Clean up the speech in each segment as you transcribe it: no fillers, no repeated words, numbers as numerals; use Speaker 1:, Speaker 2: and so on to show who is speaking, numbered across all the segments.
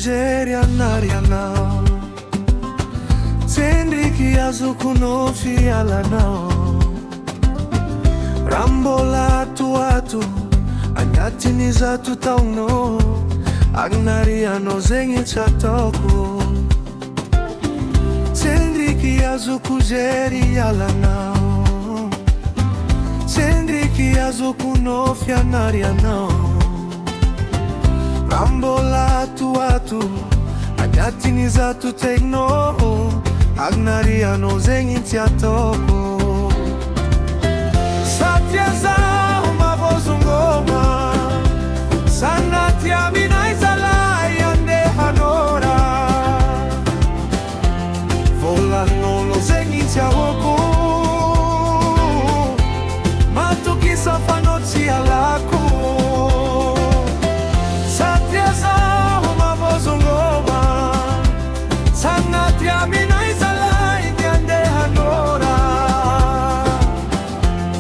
Speaker 1: kujery anarianao, tsendriky azoko fialanao. Raha mbola atoato agnatiny zato taonao, agnarianao zegny tsy ataoko. Tsendriky azoko jery ialanao, tsendriky azoko fianarianao. Raha mbola atoato agnatiny zato taonao, agnarianao zegny tsy ataoko. Satria zaho mavozongoma, sanaty aminay zalahy andehanora. Volan'olo zegny tsy ahoko, matokisa fanao tsy alako. Satria zaho mavozongoma, sanaty aminay zalahy andehanora.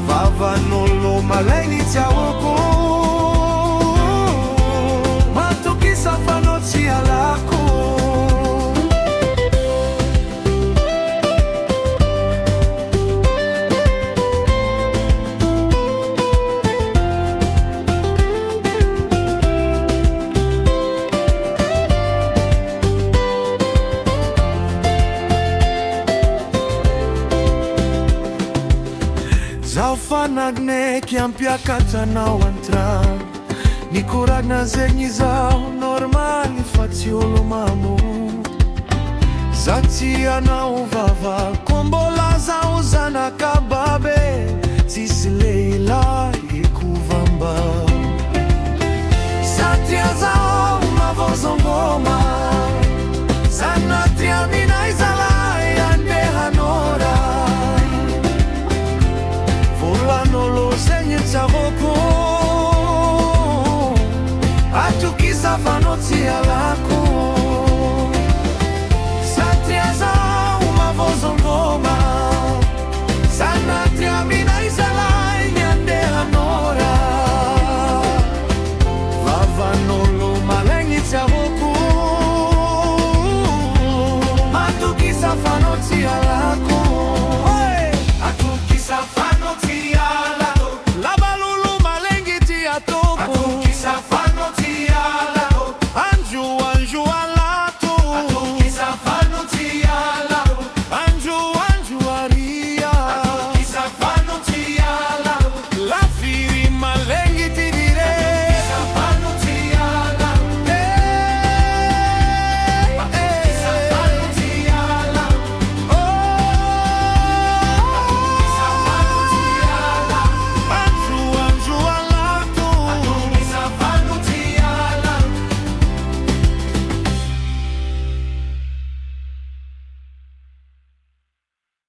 Speaker 1: Vavan'olo malainy tsy ahoko, matokisa fanao tsy alako. Zaho fanagneky ampiakatanao antrano, nikoragna zegny zaho normaly fa tsy olo mamono. Za tsy anao vava, ko mbola zaho zanakababe, tsisy lehilahy kovamba. Satria zaho mavozongoma, sanaty aminay zalahy andehanora. Volan'olo zegny tsy ahoko, atokisa fanao tsy alako.